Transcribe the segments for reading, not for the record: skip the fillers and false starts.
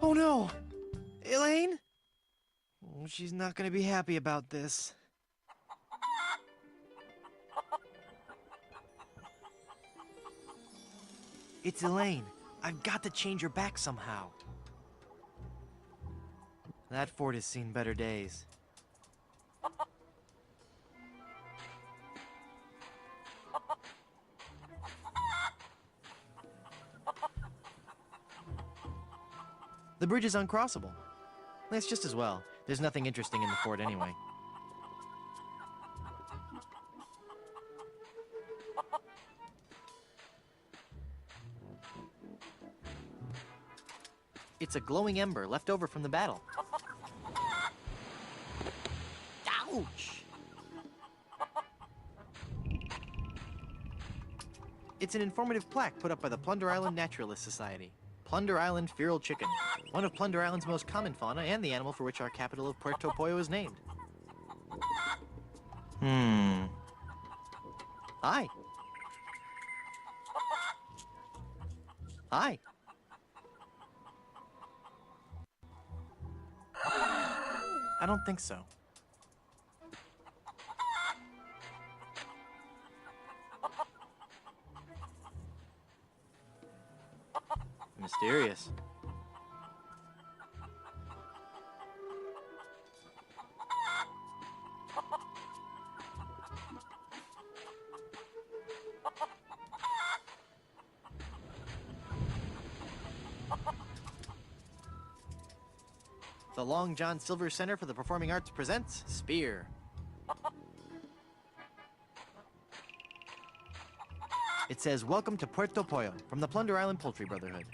Oh no! Elaine? Oh, she's not gonna be happy about this. It's Elaine. I've got to change her back somehow. That fort has seen better days. The bridge is uncrossable. That's just as well. There's nothing interesting in the fort anyway. It's a glowing ember left over from the battle. Ouch! It's an informative plaque put up by the Plunder Island Naturalist Society. Plunder Island feral chicken, one of Plunder Island's most common fauna and the animal for which our capital of Puerto Pollo is named. Hi. Hi. I don't think so. Mysterious. The Long John Silver Center for the Performing Arts presents Spear. It says, "Welcome to Puerto Pollo," from the Plunder Island Poultry Brotherhood.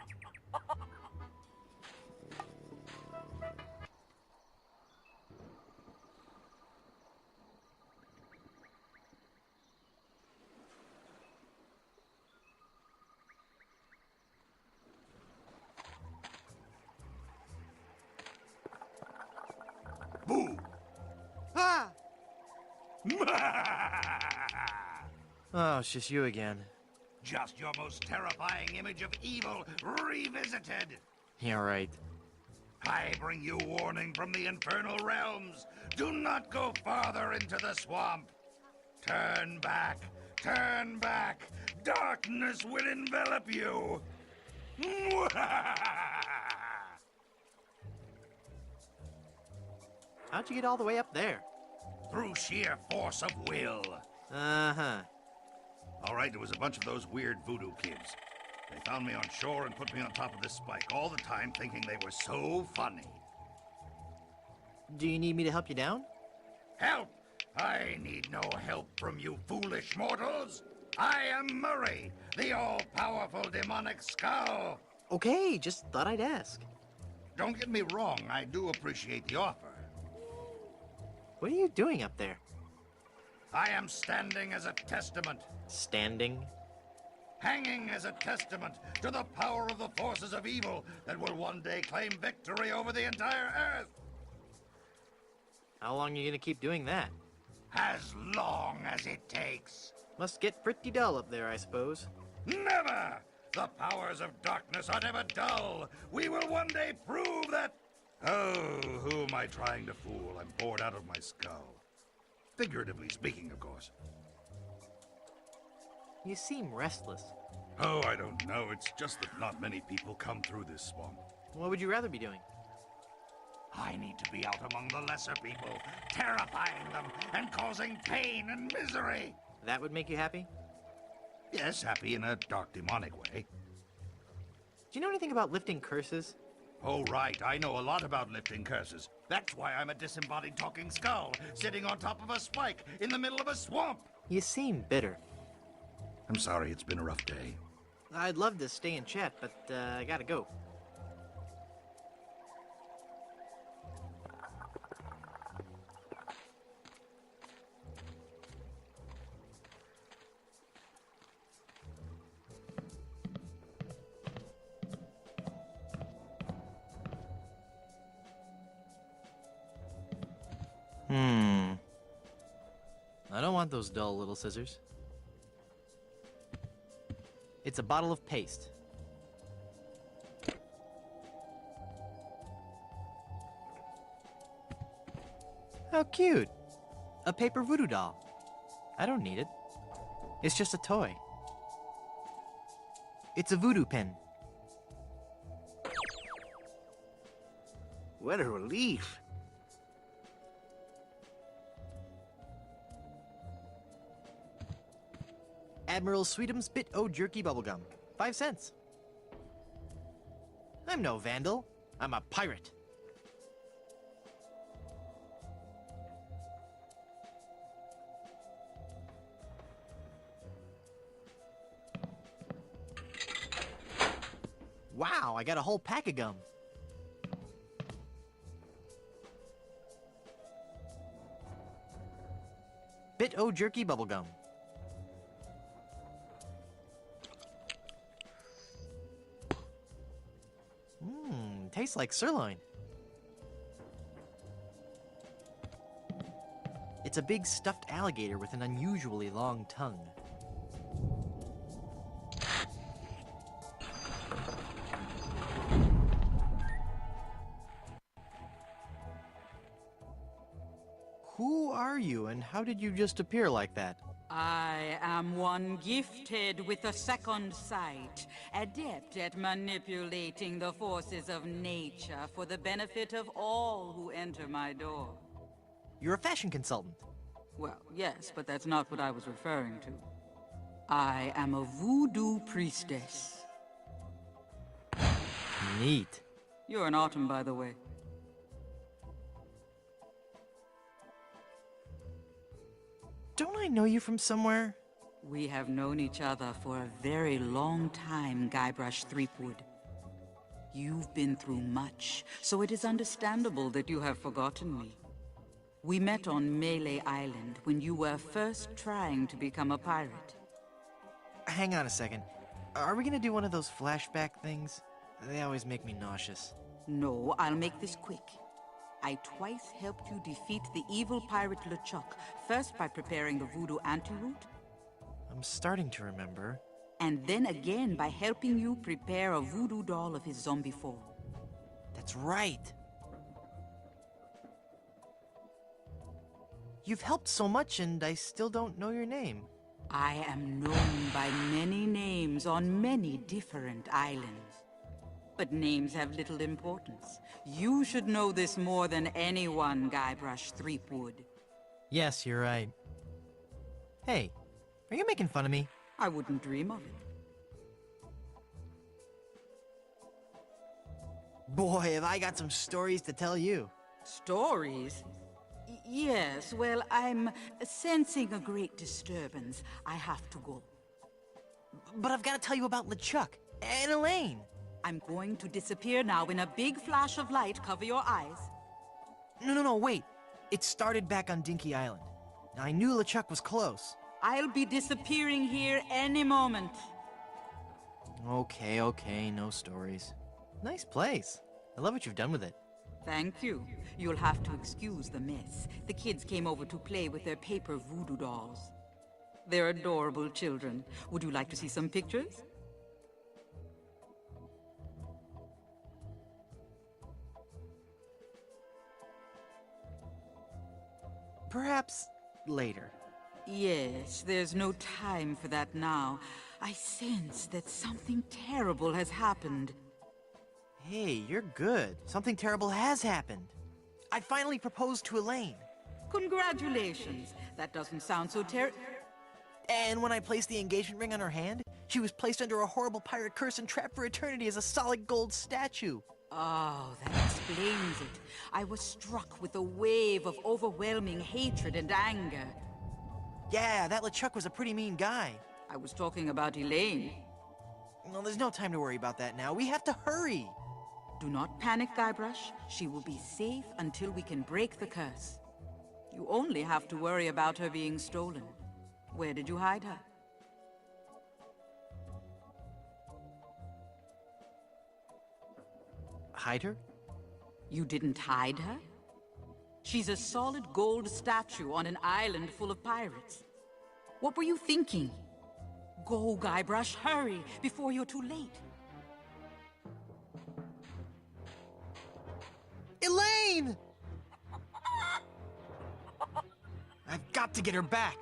Boo! Ah! Oh, it's just you again. Just your most terrifying image of evil revisited. Yeah, right. I bring you warning from the infernal realms. Do not go farther into the swamp. Turn back. Turn back. Darkness will envelop you. How'd you get all the way up there? Through sheer force of will. Uh-huh. All right, there was a bunch of those weird voodoo kids. They found me on shore and put me on top of this spike all the time, thinking they were so funny. Do you need me to help you down? Help! I need no help from you foolish mortals. I am Murray, the all-powerful demonic skull. Okay, just thought I'd ask. Don't get me wrong, I do appreciate the offer. What are you doing up there? I am standing as a testament. Standing? Hanging as a testament to the power of the forces of evil that will one day claim victory over the entire Earth. How long are you gonna keep doing that? As long as it takes. Must get pretty dull up there, I suppose. Never! The powers of darkness are never dull. We will one day prove that... Oh, who am I trying to fool? I'm bored out of my skull. Figuratively speaking, of course. You seem restless. Oh, I don't know. It's just that not many people come through this swamp. What would you rather be doing? I need to be out among the lesser people, terrifying them and causing pain and misery. That would make you happy? Yes, happy in a dark, demonic way. Do you know anything about lifting curses? Oh, right. I know a lot about lifting curses. That's why I'm a disembodied talking skull, sitting on top of a spike in the middle of a swamp. You seem bitter. I'm sorry, it's been a rough day. I'd love to stay and chat, but I gotta go. I don't want those dull little scissors. It's a bottle of paste. How cute. A paper voodoo doll. I don't need it. It's just a toy. It's a voodoo pin. What a relief. Admiral Sweetum's Bit O' Jerky bubblegum. 5 cents. I'm no vandal. I'm a pirate. Wow, I got a whole pack of gum. Bit O' Jerky bubblegum. Tastes like sirloin. It's a big stuffed alligator with an unusually long tongue. Who are you, and how did you just appear like that? I am one gifted with a second sight, adept at manipulating the forces of nature for the benefit of all who enter my door. You're a fashion consultant. Well, yes, but that's not what I was referring to. I am a voodoo priestess. Neat. You're an autumn, by the way. Don't I know you from somewhere? We have known each other for a very long time, Guybrush Threepwood. You've been through much, so it is understandable that you have forgotten me. We met on Melee Island when you were first trying to become a pirate. Hang on a second. Are we gonna do one of those flashback things? They always make me nauseous. No, I'll make this quick. I twice helped you defeat the evil pirate LeChuck, first by preparing the voodoo antidote, I'm starting to remember. and then again by helping you prepare a voodoo doll of his zombie form. That's right. You've helped so much, and I still don't know your name. I am known by many names on many different islands. But names have little importance. You should know this more than anyone, Guybrush Threepwood. Yes, you're right. Hey, are you making fun of me? I wouldn't dream of it. Boy, have I got some stories to tell you. Stories? Yes, well, I'm sensing a great disturbance. I have to go. But I've got to tell you about LeChuck and Elaine. I'm going to disappear now in a big flash of light. Cover your eyes. No, wait. It started back on Dinky Island. I knew LeChuck was close. I'll be disappearing here any moment. Okay, no stories. Nice place. I love what you've done with it. Thank you. You'll have to excuse the mess. The kids came over to play with their paper voodoo dolls. They're adorable children. Would you like to see some pictures? Perhaps later. Yes, there's no time for that now. I sense that something terrible has happened. Hey, you're good. Something terrible has happened. I finally proposed to Elaine. Congratulations. That doesn't sound so And when I placed the engagement ring on her hand, she was placed under a horrible pirate curse and trapped for eternity as a solid gold statue. Oh, that explains it. I was struck with a wave of overwhelming hatred and anger. Yeah, that LeChuck was a pretty mean guy. I was talking about Elaine. Well, there's no time to worry about that now. We have to hurry. Do not panic, Guybrush. She will be safe until we can break the curse. You only have to worry about her being stolen. Where did you hide her? Hide her? You didn't hide her? She's a solid gold statue on an island full of pirates. What were you thinking? Go, Guybrush, hurry, before you're too late. Elaine! I've got to get her back.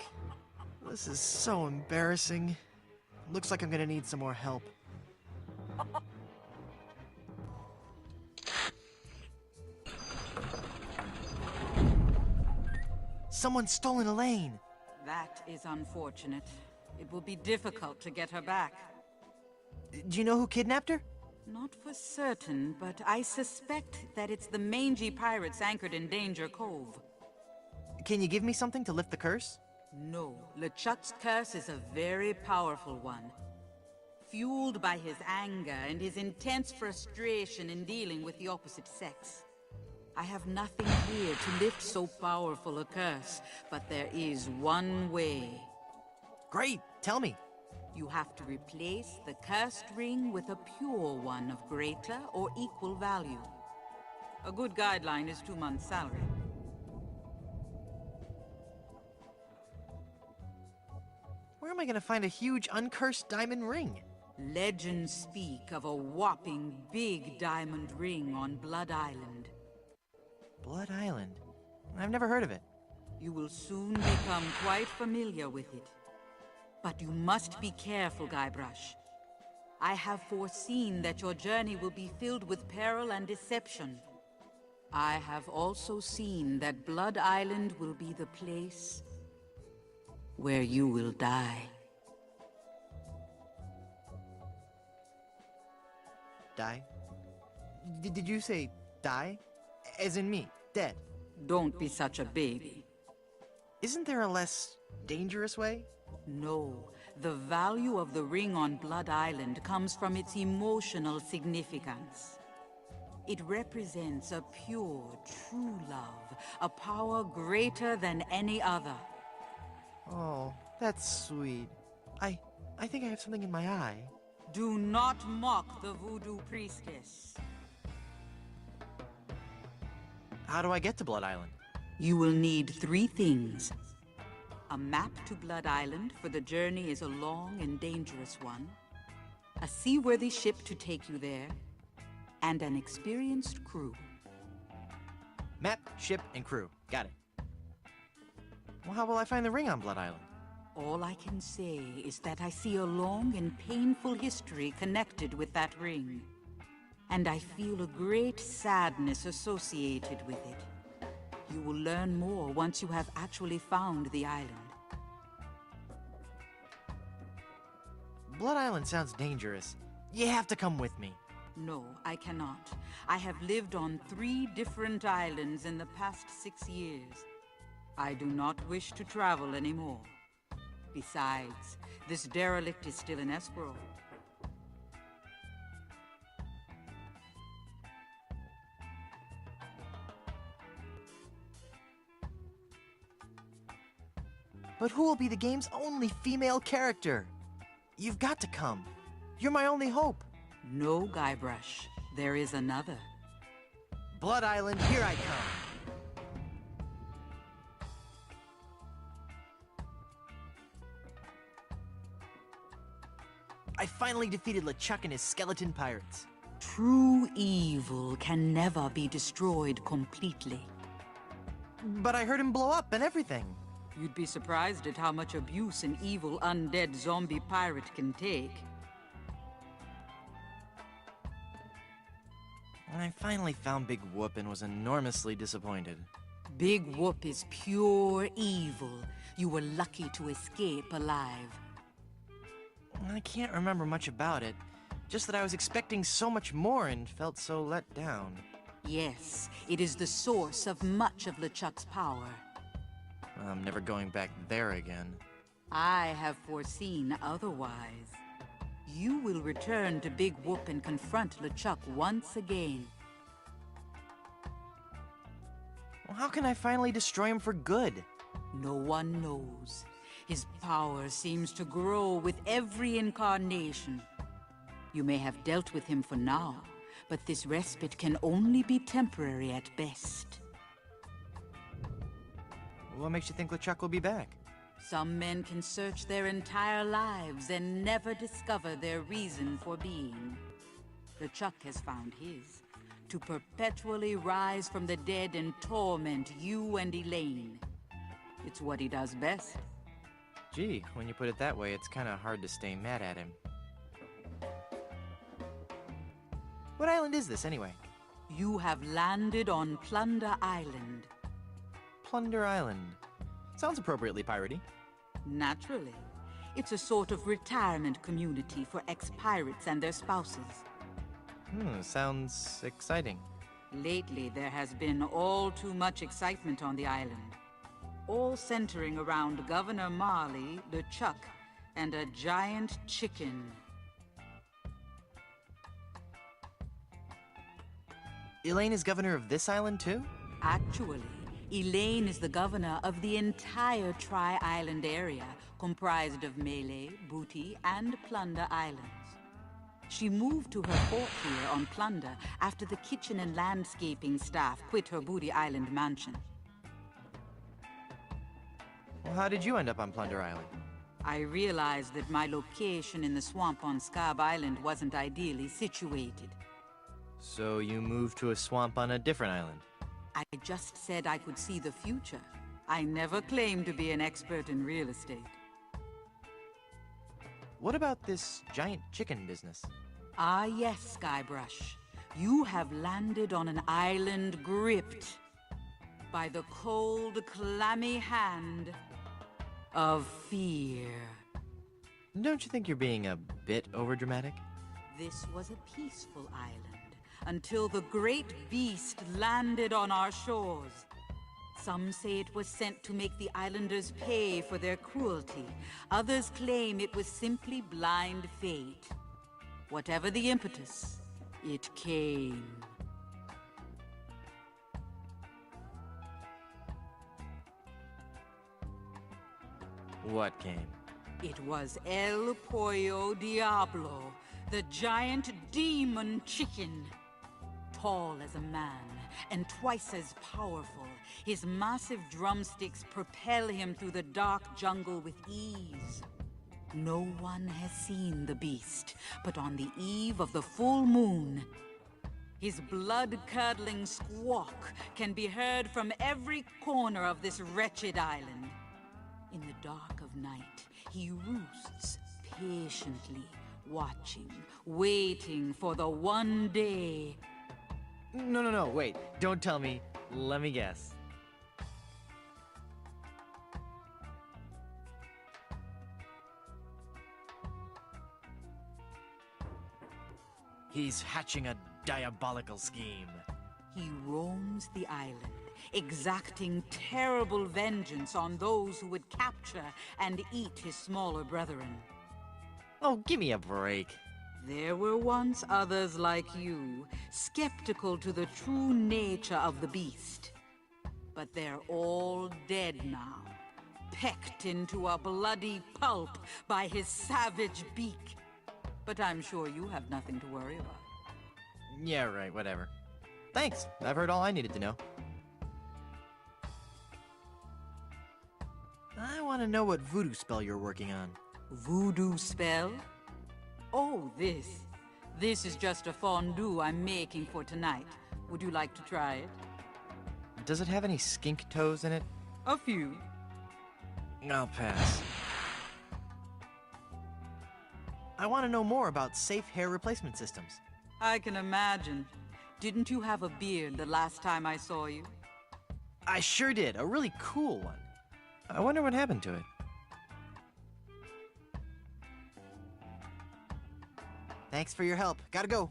This is so embarrassing. Looks like I'm gonna need some more help. Someone's stolen Elaine. That is unfortunate. It will be difficult to get her back. Do you know who kidnapped her? Not for certain, but I suspect that it's the mangy pirates anchored in Danger Cove. Can you give me something to lift the curse? No, LeChuck's curse is a very powerful one. Fueled by his anger and his intense frustration in dealing with the opposite sex. I have nothing here to lift so powerful a curse, but there is one way. Great, tell me. You have to replace the cursed ring with a pure one of greater or equal value. A good guideline is 2 months' salary. Where am I gonna find a huge uncursed diamond ring? Legends speak of a whopping big diamond ring on Blood Island. Blood Island? I've never heard of it. You will soon become quite familiar with it. But you must be careful, Guybrush. I have foreseen that your journey will be filled with peril and deception. I have also seen that Blood Island will be the place where you will die. Die? Did you say die? As in me, dead? Don't be such a baby. Isn't there a less dangerous way? No, the value of the ring on Blood Island comes from its emotional significance. It represents a pure, true love, a power greater than any other. Oh, that's sweet. I think I have something in my eye. Do not mock the Voodoo priestess. How do I get to Blood Island? You will need 3 things. A map to Blood Island, for the journey is a long and dangerous one. A seaworthy ship to take you there. And an experienced crew. Map, ship, and crew. Got it. Well, how will I find the ring on Blood Island? All I can say is that I see a long and painful history connected with that ring. And I feel a great sadness associated with it. You will learn more once you have actually found the island. Blood Island sounds dangerous. You have to come with me. No, I cannot. I have lived on 3 different islands in the past 6 years. I do not wish to travel anymore. Besides, this derelict is still in escrow. But who will be the game's only female character? You've got to come. You're my only hope. No, Guybrush. There is another. Blood Island, here I come. I finally defeated LeChuck and his skeleton pirates. True evil can never be destroyed completely. But I heard him blow up and everything. You'd be surprised at how much abuse an evil undead zombie pirate can take. I finally found Big Whoop and was enormously disappointed. Big Whoop is pure evil. You were lucky to escape alive. I can't remember much about it. Just that I was expecting so much more and felt so let down. Yes, it is the source of much of LeChuck's power. I'm never going back there again. I have foreseen otherwise. You will return to Big Whoop and confront LeChuck once again. Well, how can I finally destroy him for good? No one knows. His power seems to grow with every incarnation. You may have dealt with him for now, but this respite can only be temporary at best. What makes you think LeChuck will be back? Some men can search their entire lives and never discover their reason for being. LeChuck has found his, to perpetually rise from the dead and torment you and Elaine. It's what he does best. Gee, when you put it that way, it's kind of hard to stay mad at him. What island is this, anyway? You have landed on Plunder Island. Plunder Island. Sounds appropriately piratey. Naturally. It's a sort of retirement community for ex-pirates and their spouses. Sounds exciting. Lately, there has been all too much excitement on the island. All centering around Governor Marley, LeChuck, and a giant chicken. Elaine is governor of this island, too? Actually, Elaine is the governor of the entire Tri-Island area, comprised of Melee, Booty, and Plunder Islands. She moved to her fort here on Plunder after the kitchen and landscaping staff quit her Booty Island mansion. Well, how did you end up on Plunder Island? I realized that my location in the swamp on Scab Island wasn't ideally situated. So you moved to a swamp on a different island? I just said I could see the future. I never claimed to be an expert in real estate. What about this giant chicken business? Ah yes, Skybrush. You have landed on an island gripped by the cold, clammy hand of fear. Don't you think you're being a bit overdramatic? This was a peaceful island until the great beast landed on our shores. Some say it was sent to make the islanders pay for their cruelty. Others claim it was simply blind fate. Whatever the impetus, it came. What came? It was El Pollo Diablo, the giant demon chicken. Tall as a man, and twice as powerful, his massive drumsticks propel him through the dark jungle with ease. No one has seen the beast, but on the eve of the full moon, his blood-curdling squawk can be heard from every corner of this wretched island. In the dark of night, he roosts patiently, watching, waiting for the one day. No, wait. Don't tell me. Let me guess. He's hatching a diabolical scheme. He roams the island, exacting terrible vengeance on those who would capture and eat his smaller brethren. Oh, give me a break. There were once others like you, skeptical to the true nature of the beast. But they're all dead now, pecked into a bloody pulp by his savage beak. But I'm sure you have nothing to worry about. Yeah, right, whatever. Thanks, I've heard all I needed to know. I want to know what voodoo spell you're working on. Voodoo spell? Oh, this. This is just a fondue I'm making for tonight. Would you like to try it? Does it have any skink toes in it? A few. I'll pass. I want to know more about safe hair replacement systems. I can imagine. Didn't you have a beard the last time I saw you? I sure did, a really cool one. I wonder what happened to it. Thanks for your help. Gotta go.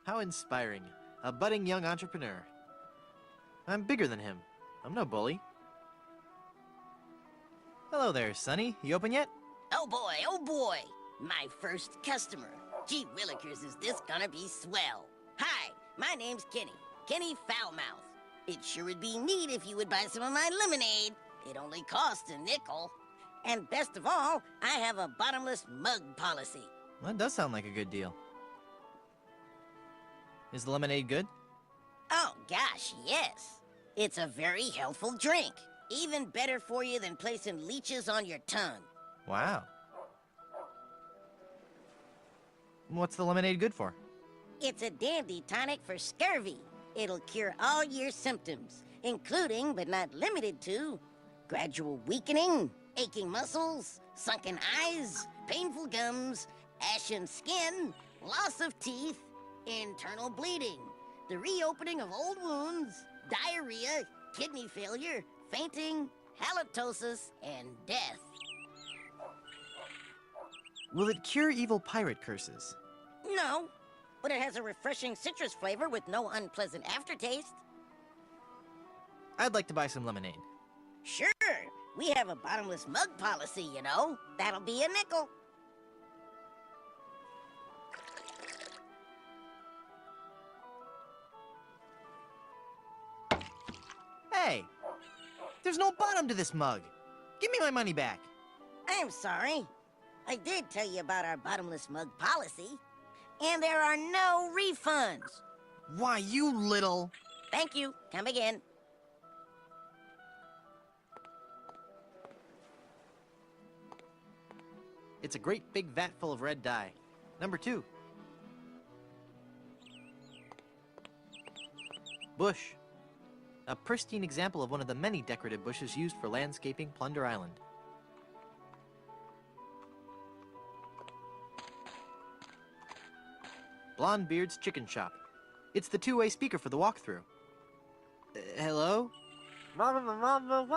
How inspiring. A budding young entrepreneur. I'm bigger than him. I'm no bully. Hello there, Sonny. You open yet? Oh boy, oh boy! My first customer. Gee willikers, is this gonna be swell. Hi, my name's Kenny. Kenny Foulmouth. It sure would be neat if you would buy some of my lemonade. It only costs a nickel. And best of all, I have a bottomless mug policy. Well, that does sound like a good deal. Is the lemonade good? Oh gosh, yes. It's a very healthful drink. Even better for you than placing leeches on your tongue. Wow. What's the lemonade good for? It's a dandy tonic for scurvy. It'll cure all your symptoms, including, but not limited to, gradual weakening, aching muscles, sunken eyes, painful gums, ashen skin, loss of teeth, internal bleeding, the reopening of old wounds, diarrhea, kidney failure, fainting, halitosis, and death. Will it cure evil pirate curses? No, but it has a refreshing citrus flavor with no unpleasant aftertaste. I'd like to buy some lemonade. Sure, we have a bottomless mug policy, you know. That'll be a nickel. Hey! There's no bottom to this mug! Give me my money back! I'm sorry. I did tell you about our bottomless mug policy. And there are no refunds. Why, you little... Thank you. Come again. It's a great big vat full of red dye. Number 2. Bush. A pristine example of one of the many decorative bushes used for landscaping Plunder Island. Blondebeard's Chicken Shop. It's the two-way speaker for the walkthrough. Hello? I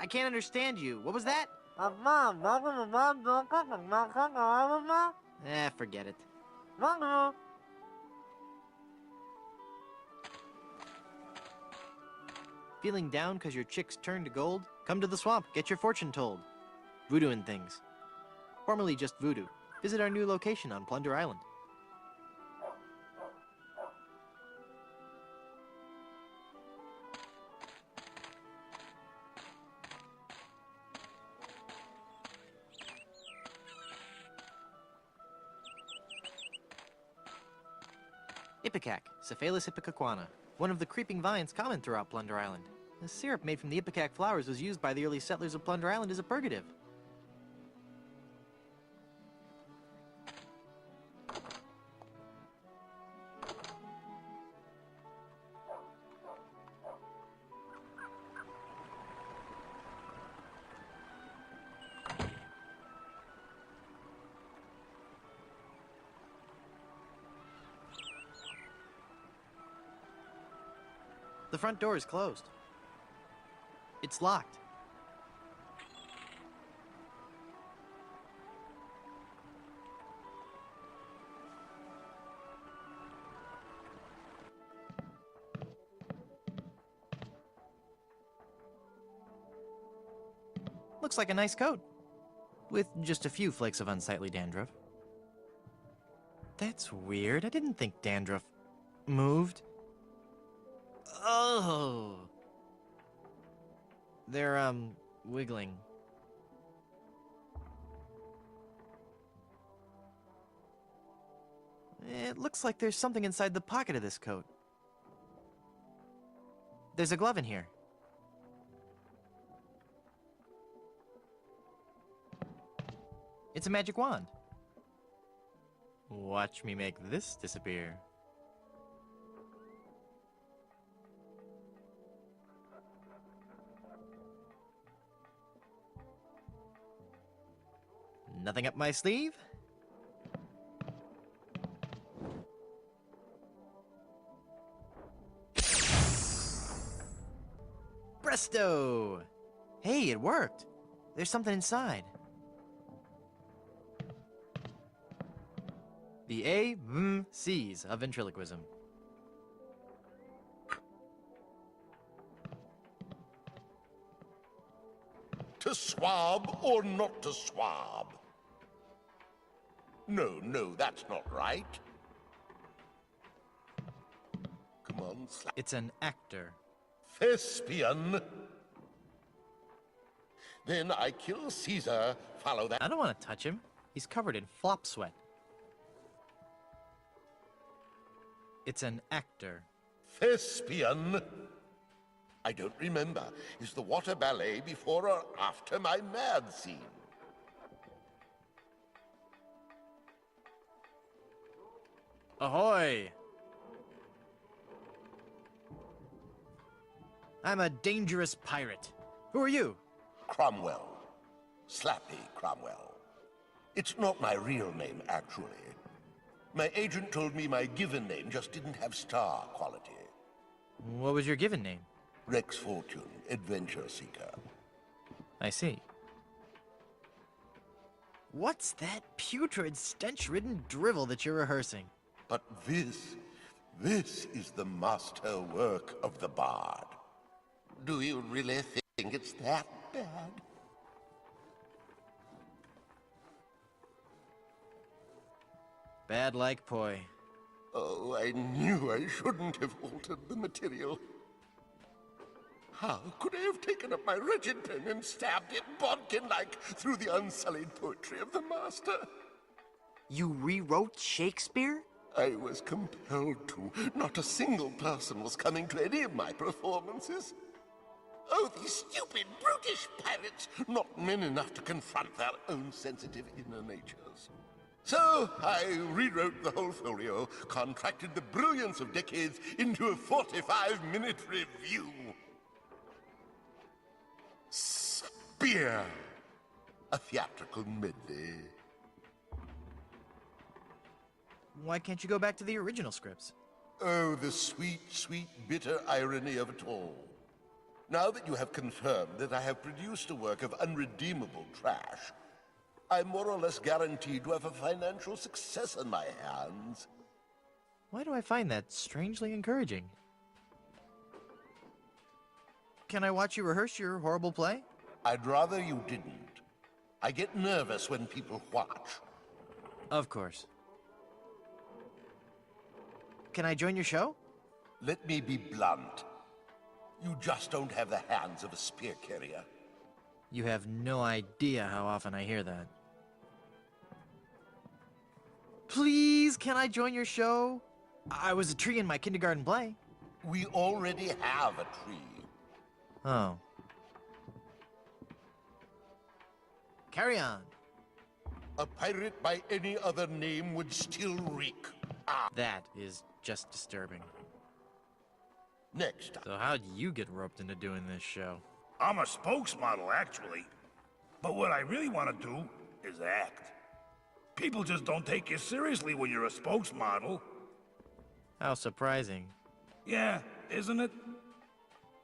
can't understand you. What was that? Forget it. Feeling down because your chicks turned to gold? Come to the swamp, get your fortune told. Voodoo and things. Formerly just Voodoo. Visit our new location on Plunder Island. Ipecac, Cephalus ipecacuana, one of the creeping vines common throughout Plunder Island. The syrup made from the ipecac flowers was used by the early settlers of Plunder Island as a purgative. The front door is closed. It's locked. Looks like a nice coat, with just a few flakes of unsightly dandruff. That's weird. I didn't think dandruff moved. Oh. They're, wiggling. It looks like there's something inside the pocket of this coat. There's a glove in here. It's a magic wand. Watch me make this disappear. Nothing up my sleeve? Presto! Hey, it worked. There's something inside. The A-M-C's of ventriloquism. swab or not to swab? No, that's not right. Come on, slap. It's an actor. Thespian. Then I kill Caesar, follow that. I don't want to touch him. He's covered in flop sweat. It's an actor. Thespian. I don't remember. Is the water ballet before or after my mad scene? Ahoy! I'm a dangerous pirate. Who are you? Cromwell. Slappy Cromwell. It's not my real name, actually. My agent told me my given name just didn't have star quality. What was your given name? Rex Fortune, Adventure Seeker. I see. What's that putrid, stench-ridden drivel that you're rehearsing? But this is the master work of the bard. Do you really think it's that bad? Bad like poi. Oh, I knew I shouldn't have altered the material. How could I have taken up my wretched pen and stabbed it bodkin-like through the unsullied poetry of the master? You rewrote Shakespeare? I was compelled to. Not a single person was coming to any of my performances. Oh, these stupid, brutish pirates! Not men enough to confront their own sensitive inner natures. So I rewrote the whole folio, contracted the brilliance of decades into a 45-minute review. Spear! A theatrical medley. Why can't you go back to the original scripts? Oh, the sweet, sweet, bitter irony of it all. Now that you have confirmed that I have produced a work of unredeemable trash, I'm more or less guaranteed to have a financial success on my hands. Why do I find that strangely encouraging? Can I watch you rehearse your horrible play? I'd rather you didn't. I get nervous when people watch. Of course. Can I join your show? Let me be blunt. You just don't have the hands of a spear carrier. You have no idea how often I hear that. Please, can I join your show? I was a tree in my kindergarten play. We already have a tree. Oh. Carry on. A pirate by any other name would still reek. Ah. That is just disturbing. Next. So how'd you get roped into doing this show? I'm a spokesmodel, actually. But what I really want to do is act. People just don't take you seriously when you're a spokesmodel. How surprising. Yeah, isn't it?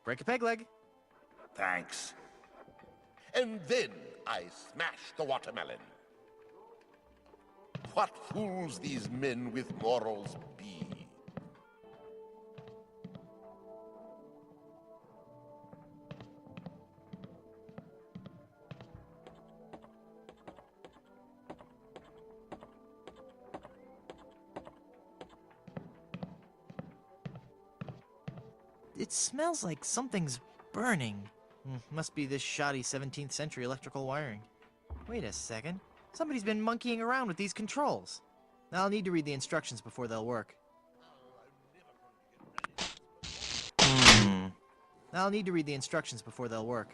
Break a peg leg. Thanks. And then I smash the watermelon. What fools these men with morals be? It smells like something's burning. Must be this shoddy 17th century electrical wiring. Wait a second. Somebody's been monkeying around with these controls. I'll need to read the instructions before they'll work. I'll need to read the instructions before they'll work.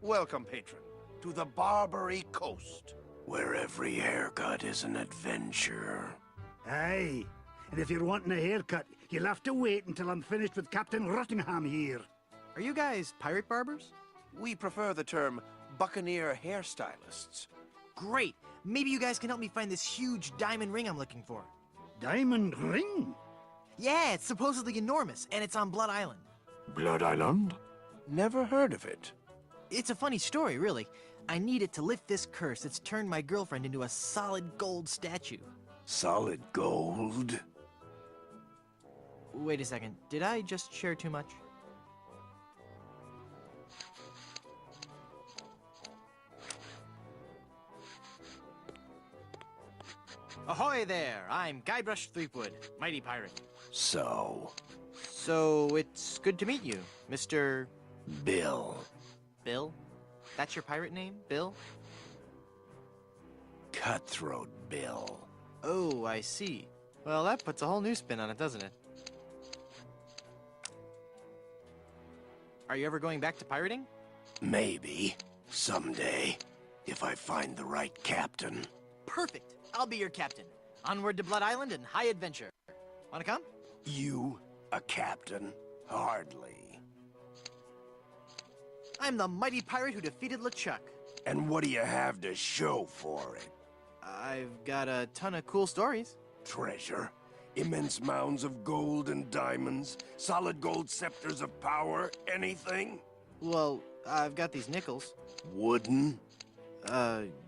Welcome, patron, to the Barbary Coast, where every haircut is an adventure. Aye, and if you're wanting a haircut, You'll have to wait until I'm finished with Captain Rottingham here. Are you guys pirate barbers? We prefer the term buccaneer hairstylists. Great! Maybe you guys can help me find this huge diamond ring I'm looking for. Diamond ring? Yeah, it's supposedly enormous, and it's on Blood Island. Blood Island? Never heard of it. It's a funny story, really. I need it to lift this curse that's turned my girlfriend into a solid gold statue. Solid gold? Wait a second, did I just share too much? Ahoy there! I'm Guybrush Threepwood, mighty pirate. So, It's good to meet you, Mr. Bill. Bill? That's your pirate name, Bill? Cutthroat Bill. Oh, I see. Well, that puts a whole new spin on it, doesn't it? Are you ever going back to pirating? Maybe. Someday. If I find the right captain. Perfect! I'll be your captain. Onward to Blood Island and high adventure. Wanna come? You, a captain? Hardly. I'm the mighty pirate who defeated LeChuck. And what do you have to show for it? I've got a ton of cool stories. Treasure? Immense mounds of gold and diamonds? Solid gold scepters of power? Anything? Well, I've got these nickels. Wooden?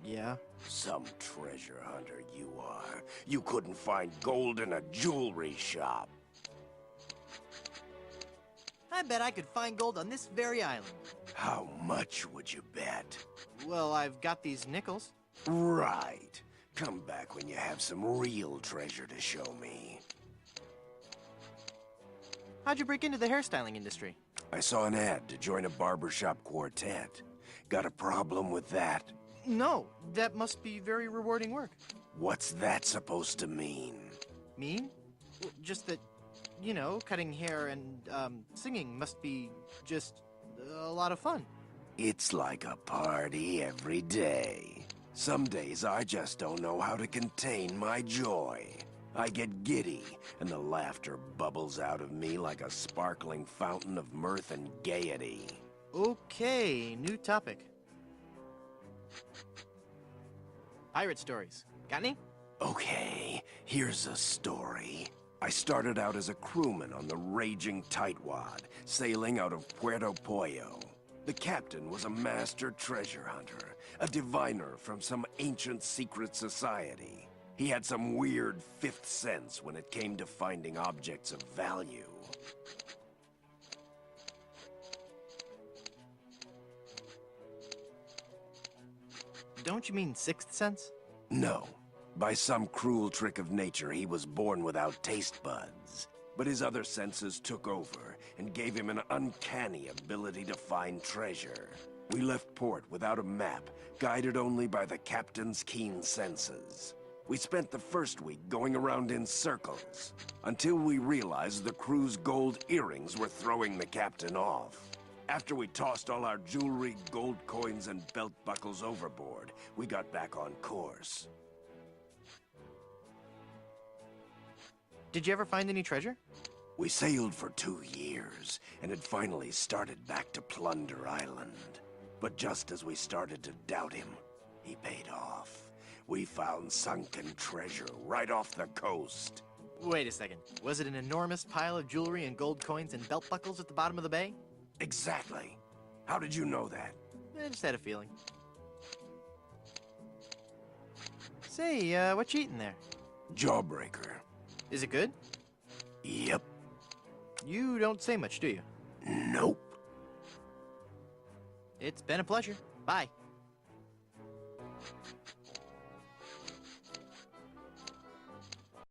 Yeah. Some treasure hunter you are. You couldn't find gold in a jewelry shop. I bet I could find gold on this very island. How much would you bet? Well, I've got these nickels. Right. Come back when you have some real treasure to show me. How'd you break into the hairstyling industry? I saw an ad to join a barbershop quartet. Got a problem with that? No, that must be very rewarding work. What's that supposed to mean? Mean? Well, just that, you know, cutting hair and, singing must be just a lot of fun. It's like a party every day. Some days I just don't know how to contain my joy. I get giddy, and the laughter bubbles out of me like a sparkling fountain of mirth and gaiety. Okay, new topic. Pirate stories. Got any? Okay, here's a story. I started out as a crewman on the raging tightwad, sailing out of Puerto Pollo. The captain was a master treasure hunter, a diviner from some ancient secret society. He had some weird fifth sense when it came to finding objects of value. Don't you mean sixth sense? No. By some cruel trick of nature, he was born without taste buds. But his other senses took over and gave him an uncanny ability to find treasure. We left port without a map, guided only by the captain's keen senses. We spent the first week going around in circles, until we realized the crew's gold earrings were throwing the captain off. After we tossed all our jewelry, gold coins, and belt buckles overboard, we got back on course. Did you ever find any treasure? We sailed for 2 years, and had finally started back to Plunder Island. But just as we started to doubt him, he paid off. We found sunken treasure right off the coast. Wait a second. Was it an enormous pile of jewelry and gold coins and belt buckles at the bottom of the bay? Exactly. How did you know that? I just had a feeling. Say, what you eating there? Jawbreaker. Is it good? Yep. You don't say much, do you? Nope. It's been a pleasure. Bye.